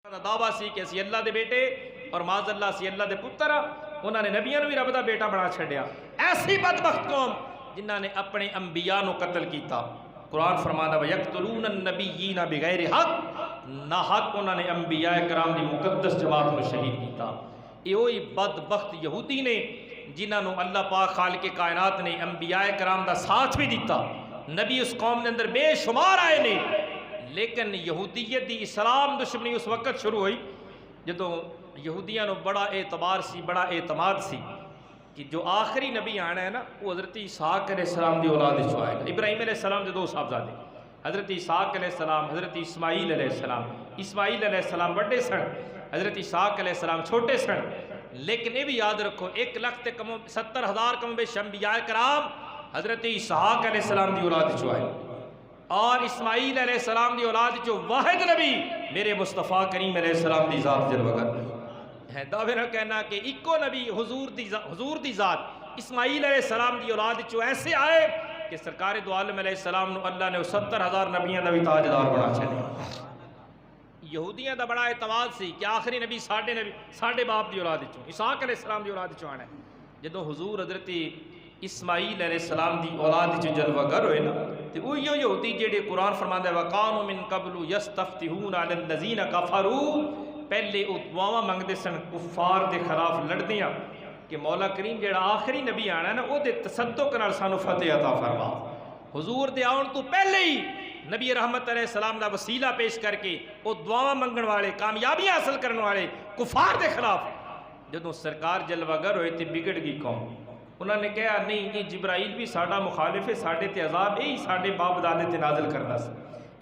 دا دعویٰ سی کہ اسی اللہ دے بیٹے اور معاذ اللہ سی اللہ دے پتر، انہوں نے نبیوں بھی رب دا بیٹا بنا چھڑیا۔ ایسی بدبخت قوم جنہوں نے اپنے انبیاء نو قتل کیتا۔ قرآن فرمانا وَيَقْتُلُونَ النَّبِيِّينَ بِغَيْرِ حق، نہ حق انہوں نے انبیاء کرام دی مقدس جماعت نو شہید کیتا۔ یہ وہی بدبخت یہودی نے جنہوں نے اللہ پاک خالق کائنات نے انبیاء کرام دا ساتھ بھی دیتا، نبی اس قوم کے اندر بے شمار آئے نے، لیکن یہودیت دی اسلام دشمنی اس وقت شروع ہوئی جدو یہودیاں نو بڑا اعتبار سی، بڑا اعتماد سی کہ جو آخری نبی آنا ہے نا وہ حضرت اسحاق علیہ السلام دی اولاد وچوں آئے گا۔ ابراہیم علیہ السلام دے دو صاحبزادے حضرت اسحاق علیہ السلام، حضرت اسماعیل علیہ السلام۔ اسماعیل علیہ السلام بڑے سن، حضرت اسحاق علیہ السلام چھوٹے سن، لیکن یہ بھی یاد رکھو 1,70,000 کم بیش انبیاء کرام حضرت اسحاق علیہ السلام دی اولاد وچوں آئے، اور اسماعیل علیہ السلام دی اولاد جو واحد نبی میرے مصطفیٰ کریم علیہ السلام دی ذات جلوگر ہے۔ دعوے نہ کہنا کہ ایکو نبی حضور دی ذات اسماعیل علیہ السلام دی اولاد جو ایسے آئے کہ سرکار دو عالم علیہ السلام نو اللہ نے 70,000 نبیوں دا بھی تاجدار بنا چھڑے۔ یہودیاں دا بڑا اعتماد سی کہ آخری نبی ساڈے باپ دی اولاد چوں اسحاق علیہ السلام دی اولاد چوں آنا ہے۔ جدو حضور حضرت اسماعیل علیہ السلام دی اولاد چ جلوگر ہوئے نا تے وہ یہودی جڑے قرآن فرماندا ہے وَقَانُوا مِن قَبْلُ يَسْتَفْتِحُونَ عَلَى الَّذِينَ كَفَرُوا، پہلے وہ دعاواں منگدے سن کفار دے خلاف لڑدیاں کہ مولا کریم جڑا آخری نبی آنا ہے نا وہ دے تصدق نال سانو فتح عطا فرما۔ حضور دے آن تو پہلے ہی نبی رحمت علیہ السلام دا وسیلہ پیش کر کے وہ دعاواں منگن والے کامیابیاں حاصل کرنے والے کفار دے خلاف جدوں سرکار جلوگر ہوئے تے بگڑ گئی قوم۔ انہوں نے کہا نہیں یہ جبرائیل بھی ساڈا مخالف ہے، ساڈے تے عذاب یہی ساڈے باپ دادے تے نازل کرنا سی،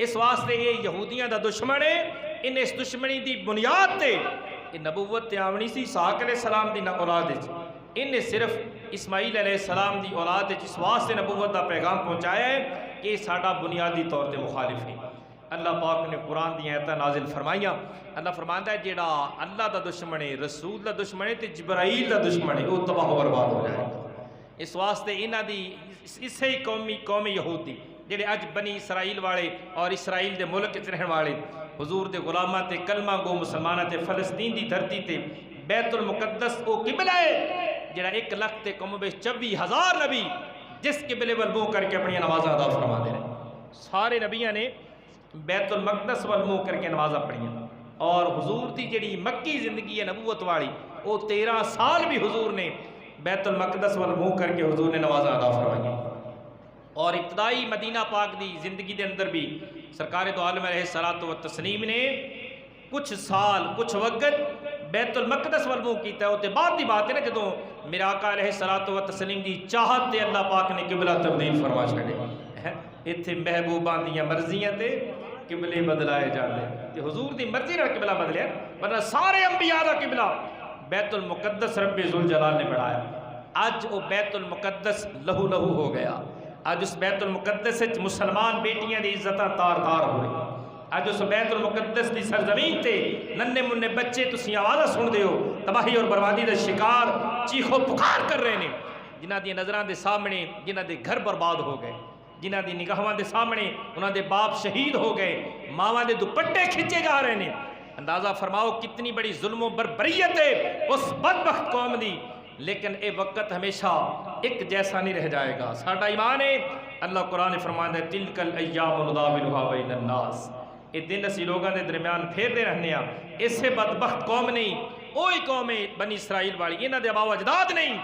اس واسطے یہ یہودیاں دا دشمن ہے۔ ان اس دشمنی دی بنیاد تے یہ نبوت تے آونی سی اسحاق علیہ السلام دی اولاد وچ، ان نے صرف اسماعیل علیہ السلام دی اولاد وچ اس واسطے نبوت دا پیغام پہنچایا ہے کہ ساڈا بنیادی طور تے مخالف ہے۔ اللہ پاک نے قرآن دی آیتاں نازل فرمائیاں۔ اللہ فرماندا ہے جیڑا اللہ دا دشمن ہے، رسول دا دشمن ہے تے جبرائیل دا دشمن ہے، وہ تباہ و برباد ہو جائے گا۔ اس واسطے انہاں دی اسے قوم یہودی جڑے اج بنی اسرائیل والے اور اسرائیل دے ملک وچ رہن والے حضور دے غلاماں تے کلمہ گو مسلماناں تے فلسطین دی دھرتی تے بیت المقدس او قبلہ ہے جڑا 1,24,000 نبی جس قبلے ول منہ کر کے اپنی نمازاں ادا فرما دے رہے، سارے نبیاں نے بیت المقدس ول منہ کر کے نمازاں پڑھیاں، اور حضور دی جڑی مکی زندگی ہے نبوت والی وہ 13 سال بھی حضور نے بیت المقدس وال منہ کر کے حضور نے نمازاں ادا فرمائیں، اور ابتدائی مدینہ پاک دی زندگی دے اندر بھی سرکار دو عالم علیہ السلام نے کچھ سال کچھ وقت بیت المقدس وال منہ کیتا ہے۔ وہ بعد دی بات ہے نا جدوں میرے آقا علیہ السلام دی چاہت تے اللہ پاک نے قبلہ تبدیل فرما چھڑے، ایتھے محبوباں دیاں مرضیاں تے قبلے بدلائے جاندے تے حضور دی مرضی نال قبلہ بدلیا، ورنہ سارے انبیاء دا قبلہ بیت المقدس رب ذوالجلال نے بڑھایا۔ آج وہ بیت المقدس لہو لہو ہو گیا، آج اس بیت المقدس مسلمان بیٹیاں دی عزتاں تار تار ہو رہی، آج اس بیت المقدس دی سرزمین تے ننے منے بچے تسی آوازاں سن دے ہو تباہی اور بربادی دا شکار چیخو پکار کر رہے ہیں، جنہاں دی نظراں دے سامنے جنہاں دے گھر برباد ہو گئے، جنہاں دی نگاہاں دے سامنے انہاں دے باپ شہید ہو گئے، ماواں دے دوپٹے کھچے جا رہے ہیں۔ اندازہ فرماؤ کتنی بڑی ظلم و بربریت ہے اس بدبخت قوم دی، لیکن اے وقت ہمیشہ ایک جیسا نہیں رہ جائے گا۔ ساڈا ایمان ہے، اللہ قرآن فرماندا ہے تلک الایام نداولها بین الناس، اے دن اسی لوگاں دے درمیان پھیر دے رہنے ہاں۔ اسے بدبخت قوم نہیں، وہی قوم ہے بنی اسرائیل والی، انہاں دے آبا و اجداد نہیں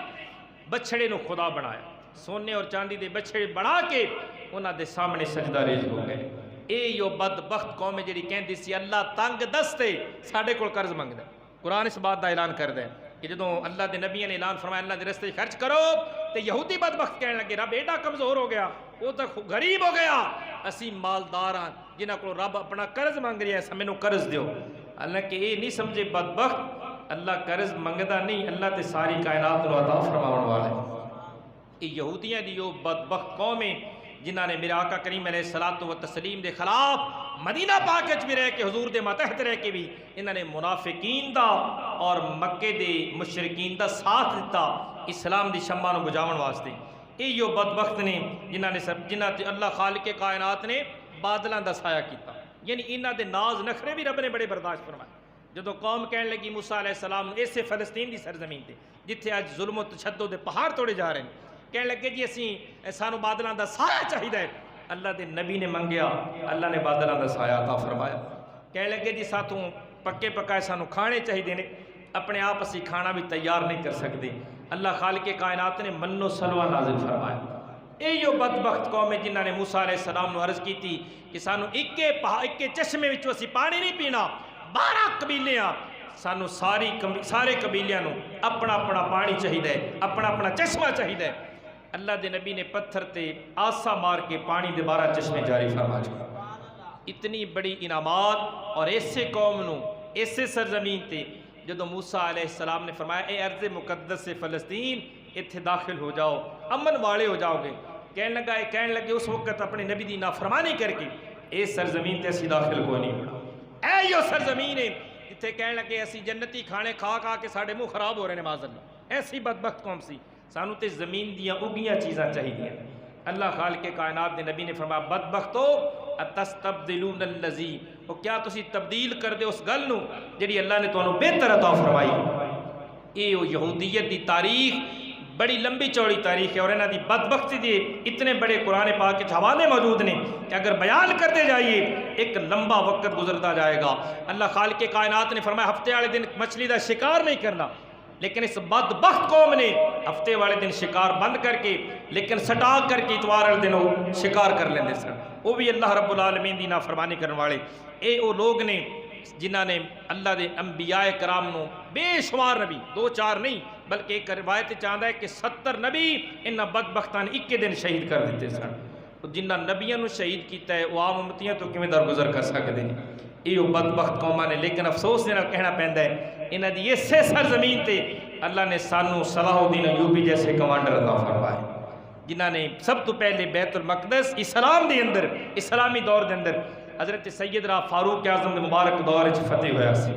بچڑے نو خدا بنایا، سونے اور چاندی دے بچڑے بنا کے انہاں دے سامنے سجدہ ریز ہو گئے۔ اے یو بدبخت قوم جڑی کہندی سی اللہ تنگ دستے ساڈے کول قرض منگدا، قرآن اس بات دا اعلان کردا ہے کہ جدوں اللہ دے نبیوں نے اعلان فرمایا اللہ دے رستے خرچ کرو تے یہودی بدبخت کہنے لگے رب ایڈا کمزور ہو گیا، وہ تو غریب ہو گیا، اسی مالدار ہاں جنہاں کو رب اپنا قرض منگ رہا ہے، سمینوں قرض دیو۔ اللہ کہ یہ نہیں سمجھے بدبخت اللہ قرض منگدا نہیں، اللہ تے ساری کائنات نو عطا فرماون والا ہے۔ یہ یہودیاں دی وہ بدبخت قومیں جنہاں نے میرے آقا کریم علیہ السلام دے خلاف مدینہ پاک وچ بھی رہ کے حضور دے ماتحت رہ کے بھی انہاں نے منافقین دا اور مکے دے مشرکین دا ساتھ دیتا اسلام دی شمع نو بجاون واسطے۔ یہ بدبخت نے جنہاں تے اللہ خالق کائنات نے بادلاں دا سایہ کیتا، یعنی انہاں دے ناز نخرے بھی رب نے بڑے برداشت فرمائے۔ جدو قوم کہنے لگی موسیٰ علیہ السلام اسے فلسطین دی سرزمین تے جتھے آج ظلم و تشدد دے پہاڑ توڑے جا رہے ہیں، کہنے لگے جی اسی سانو بادلاں دا سایہ چاہیدا ہے۔ اللہ دے نبی نے منگیا، اللہ نے بادلاں دا سایہ عطا فرمایا۔ کہنے لگے جی ساتھوں پکے پکائے سانو کھانے چاہیے نے، اپنے آپ اسی کھانا بھی تیار نہیں کر سکتے۔ اللہ خالق کائنات نے من و سلوہ نازل فرمایا۔ ایو بدبخت قوم ہے جنہاں نے موسیٰ علیہ السلام نے عرض کی تھی کہ سانو اکے چشمے وچوں اسی پانی نہیں پینا، 12 قبیلے ہیں، سانو سارے قبیلیاں نو اپنا اپنا پانی چاہیے، اپنا اپنا چشمہ چاہیے۔ اللہ دے نبی نے پتھر تے آسا مار کے پانی دے 12 چشمے جاری فرما چھوڑے۔ اتنی بڑی انعامات اور ایسے قوم نو ایسے سرزمین تے جدو موسیٰ علیہ السلام نے فرمایا اے ارض مقدس سے فلسطین اتھے داخل ہو جاؤ، امن والے ہو جاؤ گے، کہنے لگے اس وقت اپنے نبی دی نافرمانی کر کے اے سرزمین تے اسی داخل کو نہیں ہونا۔ اے یو سرزمین ہے جتھے کہنے لگے اسی جنتی کھانے کھا کھا کے ساڑھے منہ خراب ہو رہے ہیں معاذ اللہ۔ ایسی بدبخت قوم سی، سانو تے زمین دیاں اگیاں چیزاں چاہیے۔ اللہ خالق کائنات دے نبی نے فرمایا بدبختو اتستبدلون الذی، وہ کیا تسی تبدیل کر دے اس گل نو جڑی اللہ نے تانوں بہتر عطا فرمائی۔ اے یہودیت دی تاریخ بڑی لمبی چوڑی تاریخ ہے اور انہاں دی بدبختی دی اتنے بڑے قرآن پاک کے حوالے موجود نے کہ اگر بیان کرتے جائیے ایک لمبا وقت گزرتا جائے گا۔ اللہ خالق کائنات نے فرمایا ہفتے والے دن مچھلی دا شکار نہیں کرنا، لیکن اس بدبخت قوم نے ہفتے والے دن شکار بند کر کے لیکن سٹاک کر کے اتوار والے دن وہ شکار کر لیندے سن۔ وہ بھی اللہ رب العالمین دی نافرمانی کرنے والے اے او لوگ نے جنہاں نے اللہ دے انبیاء کرام نو بے شمار نبی، 2-4 نہیں بلکہ ایک روایت چاہتا ہے کہ 70 نبی انہاں بدبختان 21 دن شہید کر دیتے سن۔ جنہاں نبیوں نو شہید کیتا ہے وہ عام امتیاں تو کیویں درگزر کر سکتے ہیں؟ یہ بدبخت قوماں نے، لیکن افسوس دے نال کہنا پیندا ہے انہاں دی اسے سرزمین تے اللہ نے سانو صلاح الدین ایوبی جیسے کمانڈر عطا فرمائے جنہاں نے سب تو پہلے بیت المقدس اسلام دے اندر اسلامی دور دے اندر حضرت سیدنا فاروق اعظم دے مبارک دور وچ فتح ہویا سی۔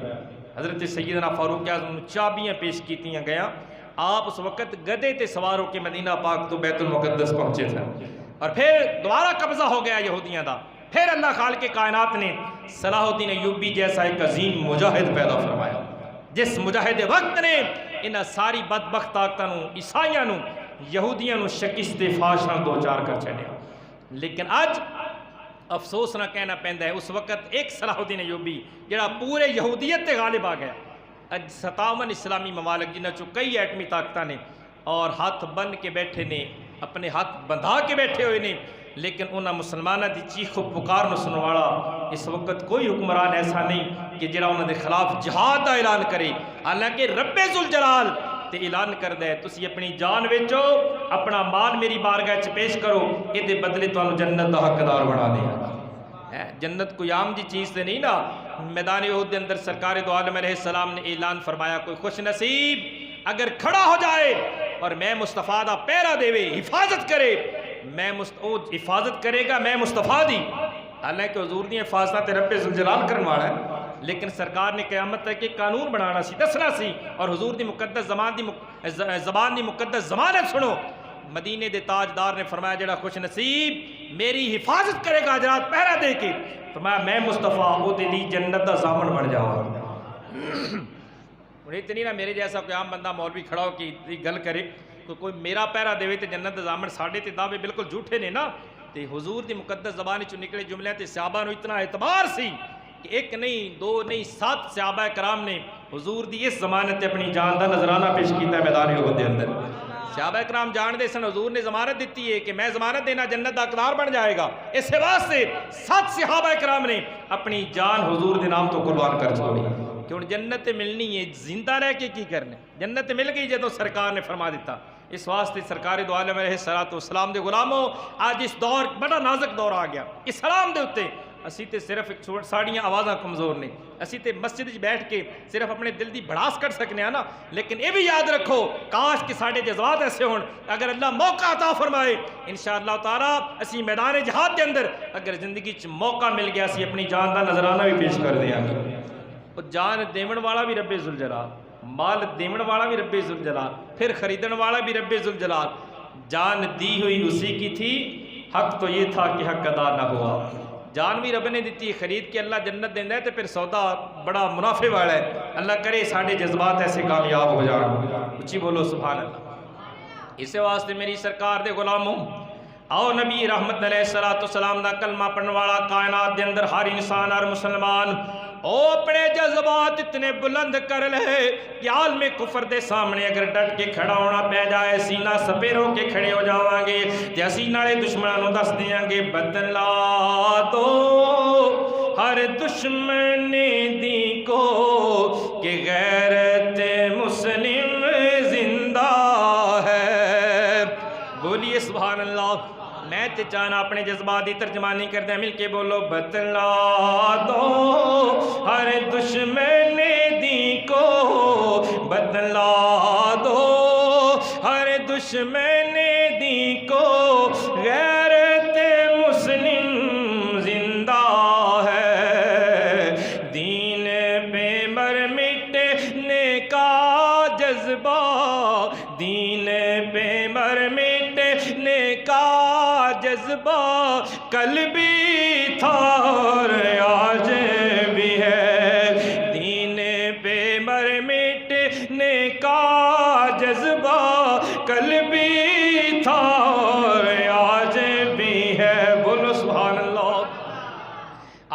حضرت سیدنا فاروق اعظم نو چابیاں پیش کیتیاں گیا، آپ اس وقت گدے تے سوار ہو کے مدینہ پاک تو بیت المقدس پہنچے تھے اور پھر دوبارہ قبضہ ہو گیا یہودیاں دا۔ پھر اللہ خالق کائنات نے صلاح الدین ایوبی جیسا ایک عظیم مجاہد پیدا فرمایا جس مجاہد وقت نے انہاں ساری بدبخت طاقتاں نو، عیسائیاں نو، یہودیاں نو شکست فاشاں دو چار کر چھڑیا۔ لیکن آج افسوس نہ کہنا پیندا ہے اس وقت ایک صلاح الدین ایوبی جڑا پورے یہودیت تے غالب آ گیا۔ اج 57 اسلامی ممالک جنہاں چوں کئی ایٹمی طاقتاں نے اور ہاتھ بن کے بیٹھے نے، اپنے ہاتھ بندھا کے بیٹھے ہوئے نے، لیکن انہاں مسلمانہ دی چیخ و پکار نو سننے والا اس وقت کوئی حکمران ایسا نہیں کہ جڑا انہاں دے خلاف جہاد دا اعلان کرے۔ حالانکہ رب ذوالجلال تے اعلان کردہ ہے تسی اپنی جان ویچو، اپنا مال میری بارگاہ چ پیش کرو، اے دے بدلے تانوں جنت دا حقدار بنا دیا۔ جنت کوئی عام جی چیز تے نہیں نا۔ میدان احد دے اندر سرکار دو عالم علیہ السلام نے اعلان فرمایا کوئی خوش نصیب اگر کھڑا ہو جائے اور میں مصطفیٰ دا پیرا دے وے، حفاظت کرے، حفاظت کرے گا میں مصطفیٰ دی۔ حالانکہ حضور دی حفاظت رب ذوالجلال کرنے والا ہے، لیکن سرکار نے قیامت تک ایک قانون بنانا سی، دسنا سی، اور حضور دی مقدس زبان دی مقدس ضمانت سنو۔ مدینے دے تاجدار نے فرمایا جڑا خوش نصیب میری حفاظت کرے گا حضرات پہرا دے کے، فرمایا میں مصطفیٰ وہ دے لی جنت دا ضامن بن جاؤں۔ انہیں اتنی نہ میرے جیسا کوئی عام بندہ مولوی کھڑا ہو کہ گل کرے کوئی میرا پیرا دے تے جنت دا ضامن، ساڑھے تے دعوے بالکل جھوٹے نے نا۔ تے حضور دی مقدس زبان چوں نکلے جملے تے صحابہ نو اتنا اعتبار سی کہ ایک نہیں 2 نہیں 7 صحابہ کرام نے حضور دی اس ضمانت تے اپنی جان دا نذرانہ پیش کیتا ہے میدان احد دے اندر۔ صحابہ کرام جان دے سن حضور نے ضمانت دیتی ہے کہ میں ضمانت دینا جنت دا حقدار بن جائے گا، اس واسطے 7 صحابہ کرام نے اپنی جان حضور دے نام تو قربان کر چھوڑی کہ ہن جنت ملنی ہے، زندہ رہ کے کی کرنے، جنت مل گئی جدوں سرکار نے فرما دیتا۔ اس واسطے سرکار دو عالم علیہ السلام دے غلاموں آج اس دور بڑا نازک دور آ گیا اسلام دے اتے۔ اسی تے صرف ساڑیاں آوازاں کمزور نے، اسی تے مسجد وچ بیٹھ کے صرف اپنے دل دی بڑاس کر سکنے ہیں نا، لیکن یہ بھی یاد رکھو کاش کہ ساڑے جذبات ایسے ہون اگر اللہ موقع عطا فرمائے انشاءاللہ تعالیٰ اسی میدان جہاد دے اندر اگر زندگی چ موقع مل گیا اسی اپنی جان دا نذرانہ بھی پیش کر دیا گے۔ اور جان دیون والا بھی رب ذوالجلال، مال دیون والا بھی رب ذوالجلال، پھر خریدن والا بھی رب ذوالجلال۔ جان دی ہوئی اسی کی تھی، حق تو یہ تھا کہ حق ادا نہ ہوا۔ جان بھی رب نے دیتی خرید کے اللہ جنت دینا ہے تو پھر سودا بڑا منافع والا ہے. اللہ کرے ساڑھے جذبات ایسے کامیاب ہو جان. اچھی بولو سبحان اللہ. اس واسطے میری سرکار دے غلاموں آؤ نبی رحمت علیہ السلام دا کلمہ پڑھنے والا کائنات دے اندر ہر انسان ہر مسلمان او اپنے جذبات اتنے بلند کر لے کہ عالم کفر دے سامنے اگر ڈٹ کے کھڑا ہونا پہ جائے سینہ سپیرو کے کھڑے ہو جاواں گے تے اسی نالے دشمنوں دس دیاں گے بدلا دو ہر دشمن دی کو کہ غیرت مسلم زندہ ہے. بولیے سبحان اللہ. میں تے چاہنا اپنے جذبات دی ترجمانی کر دیں مل کے بولو بدلا دو ہر دشمن دی کو بدلا دو ہر دشمن دی کو غیرت مسلم زندہ ہے. دین پہ مر مٹنے کا جذبہ دین پہ مر مٹنے کا جذبہ کل بھی تھا اور آج بھی ہے. دین پہ مر مٹنے کا جذبہ کل بھی تھا اور آج بھی ہے. بولو سبحان اللہ.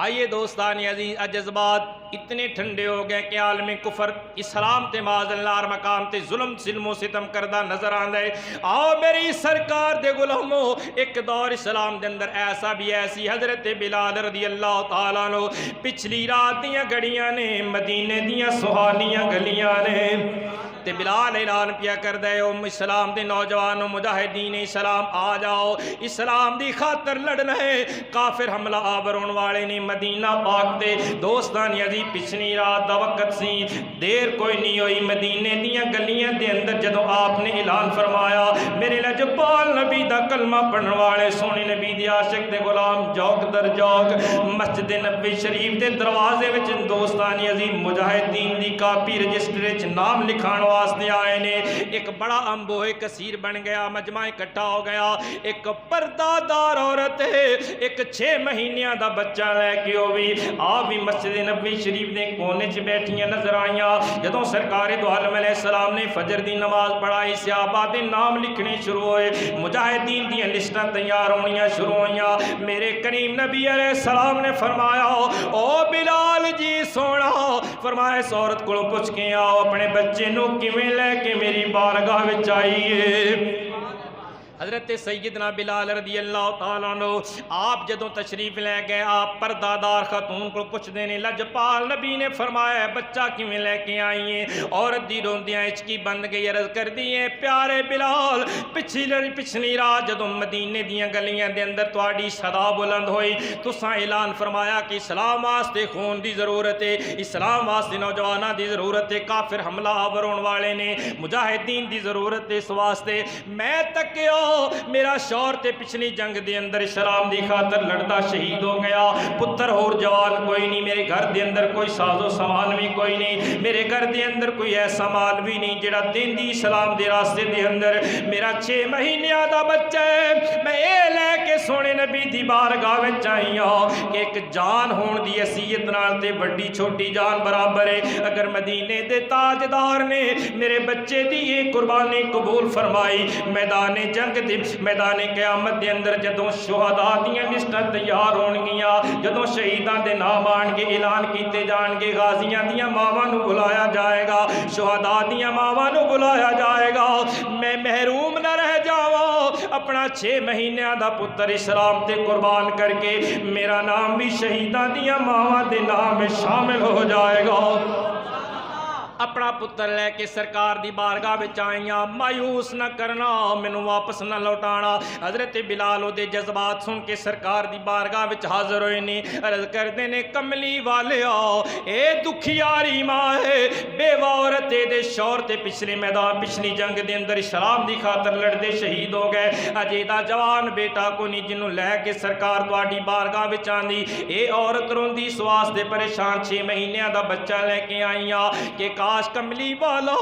آئیے دوستان عزیز جذبات اتنے ٹھنڈے ہو گئے کہ عالم کفر اسلام تے معاذ اللہ اور مقام تے ظلم و ستم کردہ نظر آن دے. آؤ میری سرکار دے غلاموں ایک دور اسلام دے اندر ایسا بھی ایسی حضرت بلال رضی اللہ تعالیٰ عنہ پچھلی رات دیاں گھڑیاں نے مدینے دیاں سہانیاں گلیاں نے تے بلال اعلان پیا کر دے او اسلام دے نوجوانوں مجاہدین اسلام آ جاؤ اسلام دی خاطر لڑنا ہے. کافر حملہ آور ہون والے نے مدینہ پاک دے. دوستان عزیز پچھلی رات دا وقت سی دیر کوئی نہیں ہوئی مدینے دیاں گلیاں دے اندر جدوں آپ نے اعلان فرمایا میرے لجپال نبی دا کلمہ پڑھن والے سونے نبی دی عاشق دے غلام جوک در جوک مسجد نبوی شریف دے دروازے وچ دوستان عزیز مجاہدین دی کاپی رجسٹر وچ نام لکھان واسطے آئے نے. ایک بڑا امبوہ کثیر بن گیا مجمع اکٹھا ہو گیا. ایک پردہ دار عورت ہے ایک 6 مہینیاں دا بچہ لے کے ہوئی آپ بھی مسجد نبوی شریف دے کونے چ بیٹھیاں نظر آئیاں. جدوں سرکار دو عالم علیہ السلام نے فجر دی نماز پڑھائی صحابہ دے نام لکھنے شروع ہوئے مجاہدین دی لسٹاں تیار ہونیاں شروع ہوئیاں. میرے کریم نبی علیہ السلام نے فرمایا او بلال جی سونا فرمایا اس عورت کو پوچھ کے آؤ اپنے بچے نو کیویں لے کے میری بارگاہ وچ آئیے. حضرت سیدنا بلال رضی اللہ تعالیٰ عنہ آپ جدوں تشریف لے گئے آپ پردہ دار خاتون کو پوچھ دینے لجپال نبی نے فرمایا بچہ کیویں لے کے آئیے. عورت دی روندیاں ہچکی بند گئی عرض کر دیئے پیارے بلال پچھلی رات جدوں مدینے دیاں گلیاں دے اندر تواڈی صدا بلند ہوئی تساں اعلان فرمایا کہ اسلام واسطے خون دی ضرورت ہے اسلام واسطے نوجواناں دی ضرورت ہے کافر حملہ آور ہون والے نے مجاہدین دی ضرورت ہے. اس واسطے میں تکیو میرا شوہر تے پچھلی جنگ دے اندر اسلام دی خاطر لڑدا شہید ہو گیا پتر اور جوان کوئی نہیں میرے گھر دے اندر کوئی ساز و سامان بھی کوئی نہیں میرے گھر دے اندر کوئی ایسا مال بھی نہیں جڑا دین دی اسلام دے راستے دے اندر میرا 6 مہینیاں دا بچہ ہے میں اے لے کے سونے نبی دی بارگاہ وچ آئی ہاں کہ ایک جان ہون دی حیثیت نال تے بڑی چھوٹی جان برابر ہے. اگر مدینے دے تاجدار نے میرے بچے دی یہ قربانی قبول فرمائی میدان جنگ میدان قیامت دے اندر جدوں شہداء دیاں لسٹاں تیار ہون گیاں جدوں شہیداں دے نام آن گے اعلان کیتے جان گے غازیاں دیاں ماواں نو بلایا جائے گا شہداء دیاں ماواں نو بلایا جائے گا میں محروم نہ رہ جاواں اپنا 6 مہینیاں دا پتر اسلام تے قربان کر کے میرا نام بھی شہیداں دیاں ماواں دے نام میں شامل ہو جائے گا. اپنا پتر لے کے سرکار دی بارگاہ وچ آئیاں مایوس نہ کرنا مینوں واپس نہ لوٹانا. حضرت بلال دے جذبات سن کے سرکار دی بارگاہ وچ حاضر ہوئے نے عرض کردے نے کملی والیا اے دکھیاری ماں ہے بیوہ عورت دے شوہر تے پچھلے میدان پچھلی جنگ دے اندر اسلام دی خاطر لڑدے شہید ہو گئے اجے دا جوان بیٹا کو نہیں جنوں لے کے سرکار تواڈی بارگاہ وچ آندی اے عورت روندی اس واسطے پریشان 6 مہینیاں دا بچہ لے کے آئیاں کہ کاش کملی والا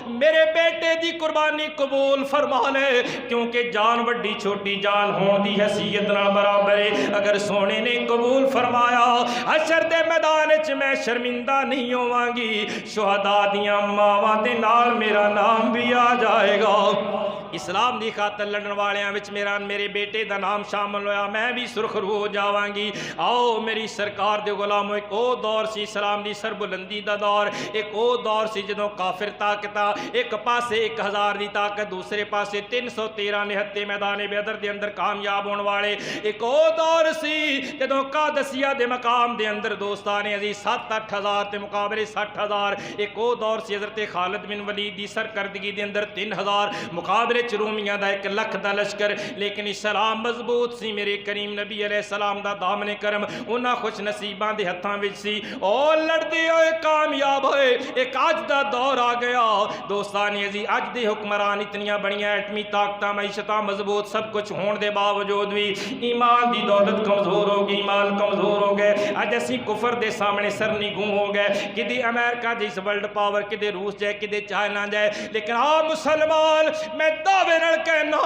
میرے بیٹے دی قربانی قبول فرما لے، کیونکہ جان وڈی چھوٹی جان ہون دی حیثیت نال برابر ہے۔ اگر سونے نے قبول فرمایا حشر دے میدان وچ میں شرمندہ نہیں ہوواں گی، شہداء دیاں ماواں دے نال میرا نام بھی آ جائے گا۔ اسلام دی خاطر لڑن والیاں وچ میرے بیٹے دا نام شامل ہویا، میں بھی سرخرو ہو جاواں گی۔ آؤ میری سرکار دے غلاموں، ایک او دور سی اسلام دی سربلندی دا دور، ایک او دور سی جدوں کافر طاقتاں ایک پاسے 1000 دی طاقت، دوسرے پاسے 313 نہتے میدان بدر دے اندر کامیاب ہون والے، ایک او دور سی جدوں قادسیہ دے مقام دے اندر دوستان عزیز 7-8 ہزار تے مقابلے 60,000، ایک او دور سی حضرت خالد بن ولید دی سرکردگی دے اندر 3000 مقابلے چرومیاں دا 1 لکھ دا لشکر، لیکن اسلام مضبوط سی۔ میرے کریم نبی علیہ السلام دا دامن کرم انہاں خوش نصیباں دے ہتھاں وچ سی، او لڑدے ہوئے کامیاب ہوئے۔ ایک اج دا دور آ گیا دوستان عزیز، اج دے حکمران اتنیاں بڑیاں ایٹمی طاقتاں معیشتاں مضبوط سب کچھ ہون دے باوجود بھی ایمان دی دولت کمزور ہو گئی، ایمان کمزور ہو گئے۔ اج اسی کفر دے سامنے سرنی گم ہو گئے، کدی امریکہ جس ورلڈ پاور، کدی روس جائے، کدی چائنا جائے، لیکن آ مسلمان میں دعوے نال کہنا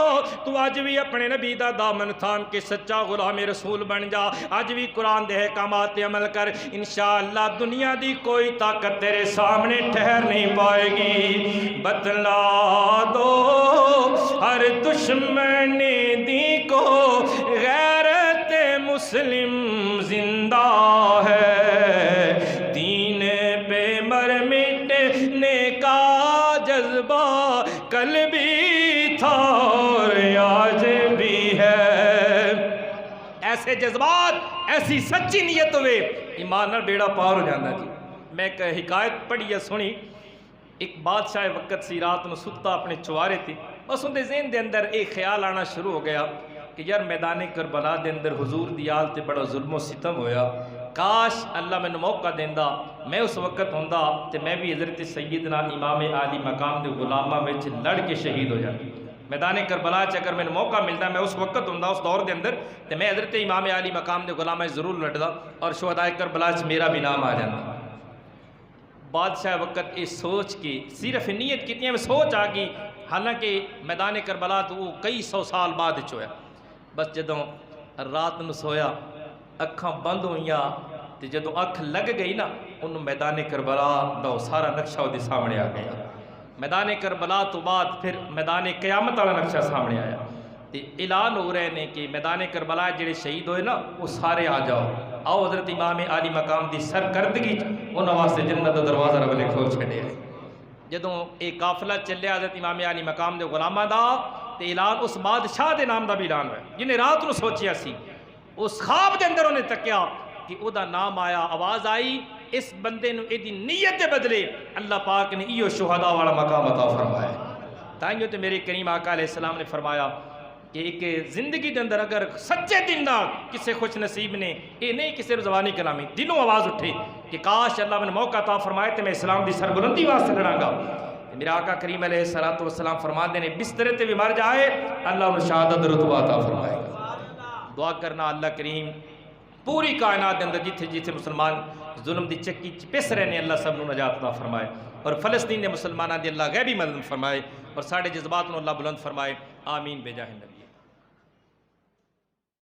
تو اج بھی اپنے نبی دا دامن تھام کے سچا غلام رسول بن جا، اج بھی قرآن دے احکامات پہ عمل کر، انشاءاللہ دنیا دی کوئی طاقت تیرے سامنے ٹھہر نہیں پائے گی۔ بتلا دو ہر دشمن دی کو غیرت مسلم زندہ ہے، دین پہ مر مٹنے کا جذبہ کل بھی تھا اور آج بھی ہے۔ ایسے جذبات، ایسی سچی نیت ہوئے ایمان نال بیڑا پار ہو جاندہ جی۔ میں ایک حکایت پڑھی یا سنی، ایک بادشاہ وقت سی رات نو ستا اپنے چوارے تھی، بس ان دے ذہن دے اندر ایک خیال آنا شروع ہو گیا کہ یار میدان کربلا دے اندر حضور دی آل تے بڑا ظلم و ستم ہویا، کاش اللہ میں موقع دیندہ میں اس وقت ہوندہ تے میں بھی حضرت سیدنا امام عالی مقام دے غلامہ وچ لڑ کے شہید ہو جاتا۔ میدان کربلا چ اگر میں موقع ملتا میں اس وقت ہوندہ اس دور دے اندر تے میں حضرت امام عالی مقام دے غلامہ ضرور لڑدا اور شہداء کربلا چ میرا بھی نام آ جاتا۔ بادشاہ وقت یہ سوچ کے صرف نیت کتنی میں سوچ آ گئی، حالانکہ میدان کربلا تو وہ کئی 100 سال بعد چویا۔ بس جدوں رات نو سویا اکھاں بند ہوئیاں تے جدوں اکھ لگ گئی نا انہوں میدان کربلا دا سارا نقشہ وہ دے سامنے آ گیا۔ میدان کربلا تو بعد پھر میدان قیامت والا نقشہ سامنے آیا تے اعلان ہو رہے ہیں کہ میدان کربلا جڑے شہید ہوئے نا وہ سارے آ جاؤ، آؤ حضرت امام عالی مقام دی سرکردگی انہاں واسطے جنت دا دروازہ رب نے کھول چھڑے۔ جدوں ایک قافلہ چلیا حضرت امام عالی مقام دے غلامہ دا تے اعلان اس بادشاہ دے نام دا بھی اعلان ہویا جنہیں رات نو سوچیا سی، اس خواب دے اندر انہیں تکیا کہ او دا نام آیا، آواز آئی اس بندے نو ایدی نیت دے بدلے اللہ پاک نے ایو شہداء والا مقام عطا فرمایا۔ تائیوں تے میرے کریم آقا علیہ السلام نے فرمایا کہ ایک زندگی دے اندر اگر سچے دل نال کسے خوش نصیب نے یہ نہیں کسے زبانی کلامی دلوں آواز اٹھے کہ کاش اللہ میں موقع عطا فرمائے تے میں اسلام دی سربلندی واسطے لڑاں گا، میرا آقا کریم علیہ السلام فرماتے ہیں بسترے تے بھی مر جائے اللہ انہوں شہادت رتبہ عطا فرمائے گا۔ دعا کرنا اللہ کریم پوری کائنات دے اندر جتھے جتھے مسلمان ظلم دی چکی پس رہنے اللہ سب نو نجات عطا فرمائے، اور فلسطین دے مسلمانہ دی اللہ غیبی مدد فرمائے، اور ساڑھے جذبات نو اللہ بلند فرمائے، آمین بجاہ نبی۔